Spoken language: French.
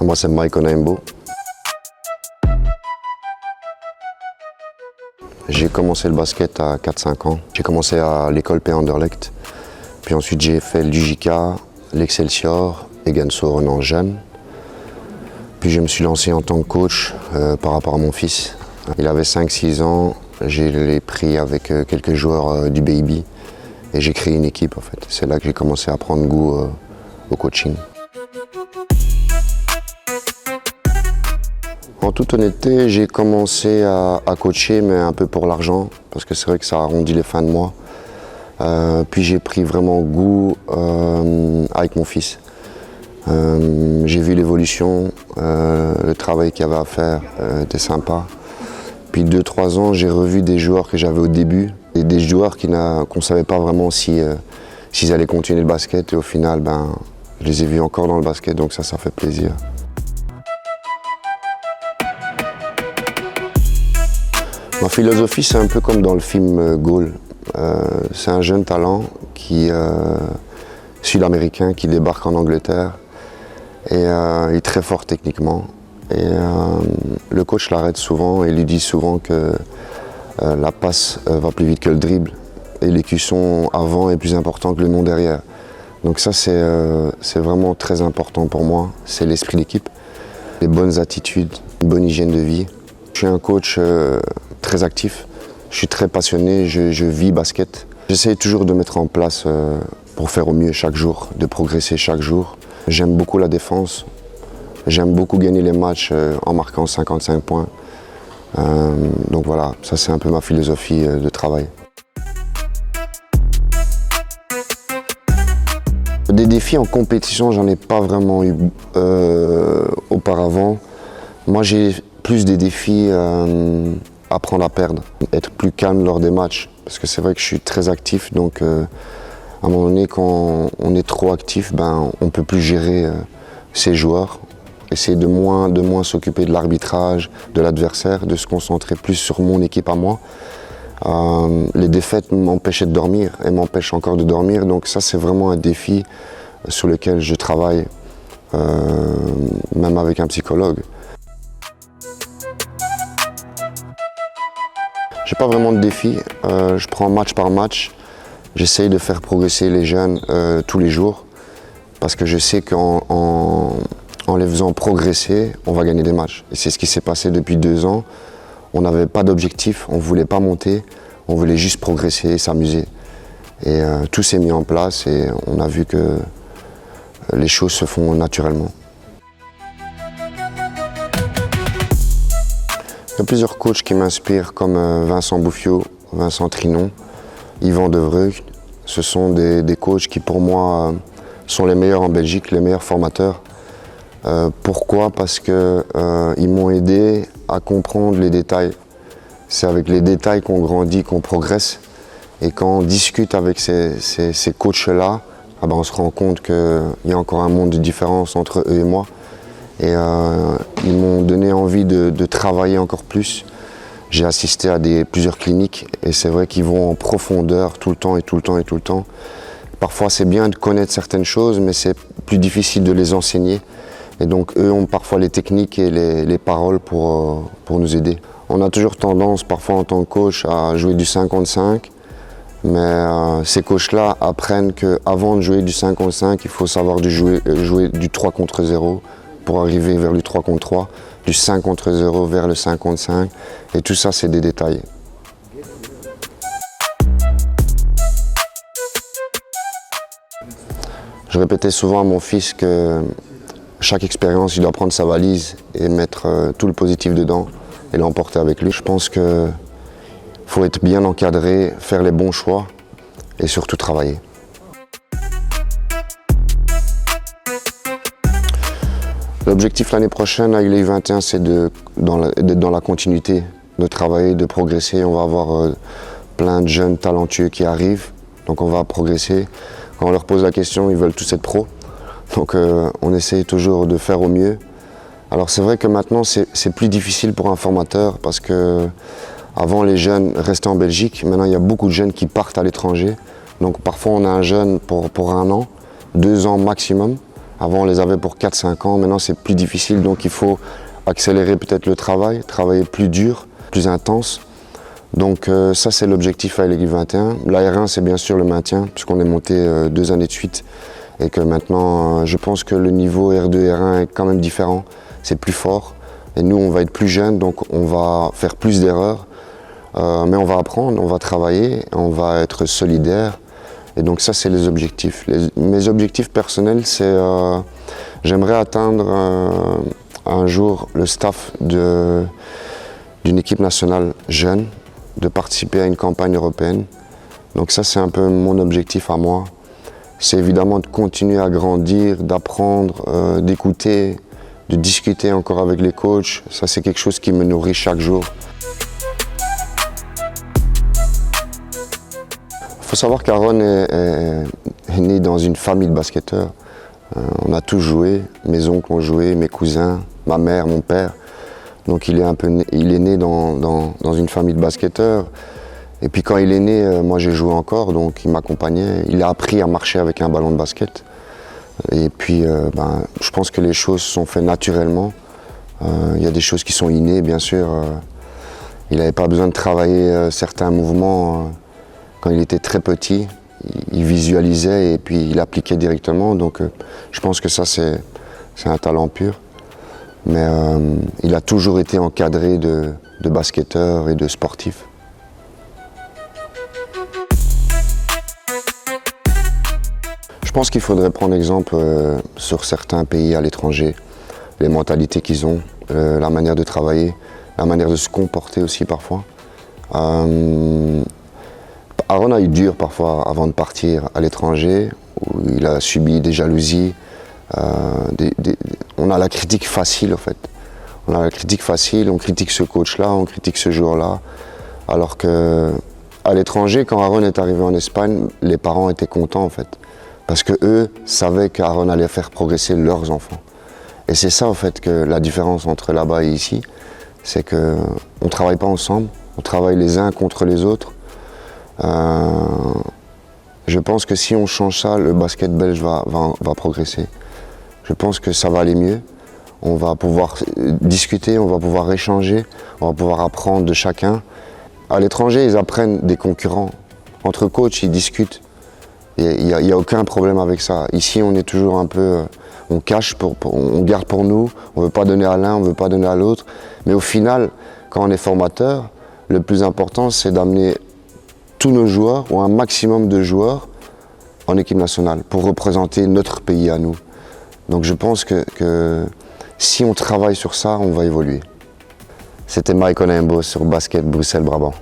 Moi, c'est Mike Onaimbo. J'ai commencé le basket à 4-5 ans. J'ai commencé à l'école P. Anderlecht. Puis ensuite, j'ai fait l'UJK, l'Excelsior et Ganso Renan jeune. Puis je me suis lancé en tant que coach par rapport à mon fils. Il avait 5-6 ans. Je l'ai pris avec quelques joueurs du baby et j'ai créé une équipe en fait. C'est là que j'ai commencé à prendre goût au coaching. En toute honnêteté, j'ai commencé à coacher, mais un peu pour l'argent, parce que c'est vrai que ça arrondit les fins de mois. Puis j'ai pris vraiment goût avec mon fils. J'ai vu l'évolution, le travail qu'il y avait à faire était sympa. Puis 2-3 ans, j'ai revu des joueurs que j'avais au début, et des joueurs qu'on ne savait pas vraiment s'ils allaient continuer le basket. Et au final, je les ai vus encore dans le basket, donc ça fait plaisir. Ma philosophie, c'est un peu comme dans le film Goal. C'est un jeune talent sud-américain qui débarque en Angleterre et il est très fort techniquement. Et le coach l'arrête souvent et lui dit souvent que la passe va plus vite que le dribble et l'écusson avant est plus important que le nom derrière. Donc ça, c'est vraiment très important pour moi. C'est l'esprit d'équipe, les bonnes attitudes, une bonne hygiène de vie. Je suis un coach très actif, je suis très passionné, je vis basket. J'essaie toujours de mettre en place pour faire au mieux chaque jour, de progresser chaque jour. J'aime beaucoup la défense, j'aime beaucoup gagner les matchs en marquant 55 points. Donc voilà, ça c'est un peu ma philosophie de travail. Des défis en compétition, j'en ai pas vraiment eu auparavant. Moi j'ai plus des défis apprendre à perdre, être plus calme lors des matchs, parce que c'est vrai que je suis très actif, donc à un moment donné, quand on est trop actif, on ne peut plus gérer ses joueurs, essayer de moins s'occuper de l'arbitrage, de l'adversaire, de se concentrer plus sur mon équipe à moi. Les défaites m'empêchaient de dormir et m'empêchent encore de dormir, donc ça c'est vraiment un défi sur lequel je travaille, même avec un psychologue. J'ai pas vraiment de défi, je prends match par match, j'essaye de faire progresser les jeunes tous les jours parce que je sais qu'en les faisant progresser, on va gagner des matchs. Et c'est ce qui s'est passé depuis 2 ans. On n'avait pas d'objectif, on ne voulait pas monter, on voulait juste progresser et s'amuser. Et tout s'est mis en place et on a vu que les choses se font naturellement. Il y a plusieurs coachs qui m'inspirent comme Vincent Bouffiot, Vincent Trinon, Yvan Devreux. Ce sont des coachs qui pour moi sont les meilleurs en Belgique, les meilleurs formateurs. Pourquoi? Parce qu'ils m'ont aidé à comprendre les détails. C'est avec les détails qu'on grandit, qu'on progresse. Et quand on discute avec ces coachs-là, on se rend compte qu'il y a encore un monde de différence entre eux et moi. Et ils m'ont donné envie de travailler encore plus. J'ai assisté à plusieurs cliniques et c'est vrai qu'ils vont en profondeur tout le temps et tout le temps et tout le temps. Parfois c'est bien de connaître certaines choses, mais c'est plus difficile de les enseigner. Et donc eux ont parfois les techniques et les paroles pour nous aider. On a toujours tendance parfois en tant que coach à jouer du 5 contre 5, mais ces coachs-là apprennent qu'avant de jouer du 5 contre 5, il faut savoir jouer du 3 contre 0 pour arriver vers le 3 contre 3, du 5 contre 0 vers le 5 contre 5. Et tout ça, c'est des détails. Je répétais souvent à mon fils que chaque expérience, il doit prendre sa valise et mettre tout le positif dedans et l'emporter avec lui. Je pense qu'il faut être bien encadré, faire les bons choix et surtout travailler. L'objectif l'année prochaine avec les U21, c'est d'être dans la continuité, de travailler, de progresser. On va avoir plein de jeunes talentueux qui arrivent, donc on va progresser. Quand on leur pose la question, ils veulent tous être pros. Donc on essaie toujours de faire au mieux. Alors c'est vrai que maintenant c'est plus difficile pour un formateur parce que avant les jeunes restaient en Belgique, maintenant il y a beaucoup de jeunes qui partent à l'étranger. Donc parfois on a un jeune pour 1 an, 2 ans maximum. Avant, on les avait pour 4-5 ans. Maintenant, c'est plus difficile. Donc, il faut accélérer peut-être le travail, travailler plus dur, plus intense. Donc, ça, c'est l'objectif avec l'équipe 21. La R1, c'est bien sûr le maintien, puisqu'on est monté 2 années de suite. Et que maintenant, je pense que le niveau R2 et R1 est quand même différent. C'est plus fort. Et nous, on va être plus jeunes, donc on va faire plus d'erreurs. Mais on va apprendre, on va travailler, on va être solidaire. Et donc ça, c'est les objectifs. Mes objectifs personnels, c'est j'aimerais atteindre un jour le staff d'une équipe nationale jeune, de participer à une campagne européenne. Donc ça, c'est un peu mon objectif à moi. C'est évidemment de continuer à grandir, d'apprendre, d'écouter, de discuter encore avec les coachs. Ça, c'est quelque chose qui me nourrit chaque jour. Il faut savoir qu'Aaron est né dans une famille de basketteurs. On a tous joué, mes oncles ont joué, mes cousins, ma mère, mon père. Donc il est né dans une famille de basketteurs. Et puis quand il est né, moi j'ai joué encore, donc il m'accompagnait. Il a appris à marcher avec un ballon de basket. Et puis je pense que les choses sont faites naturellement. Il y a des choses qui sont innées, bien sûr. Il n'avait pas besoin de travailler certains mouvements. Quand il était très petit, il visualisait et puis il appliquait directement. Donc je pense que ça, c'est un talent pur. Mais il a toujours été encadré de basketteurs et de sportifs. Je pense qu'il faudrait prendre exemple sur certains pays à l'étranger, les mentalités qu'ils ont, la manière de travailler, la manière de se comporter aussi parfois. Aaron a eu dur parfois avant de partir à l'étranger, où il a subi des jalousies. On a la critique facile en fait. On a la critique facile, on critique ce coach-là, on critique ce joueur-là. Alors qu'à l'étranger, quand Aaron est arrivé en Espagne, les parents étaient contents en fait. Parce qu'eux savaient qu'Aaron allait faire progresser leurs enfants. Et c'est ça en fait que la différence entre là-bas et ici, c'est qu'on ne travaille pas ensemble, on travaille les uns contre les autres. Je pense que si on change ça, le basket belge va progresser. Je pense que ça va aller mieux. On va pouvoir discuter, on va pouvoir échanger, on va pouvoir apprendre de chacun. À l'étranger, ils apprennent des concurrents. Entre coachs, ils discutent. Il n'y a aucun problème avec ça. Ici, on est toujours un peu... on cache, on garde pour nous, on ne veut pas donner à l'un, on ne veut pas donner à l'autre. Mais au final, quand on est formateur, le plus important, c'est d'amener tous nos joueurs, ou un maximum de joueurs, en équipe nationale, pour représenter notre pays à nous. Donc je pense que si on travaille sur ça, on va évoluer. C'était Mike Onembo sur Basket Bruxelles-Brabant.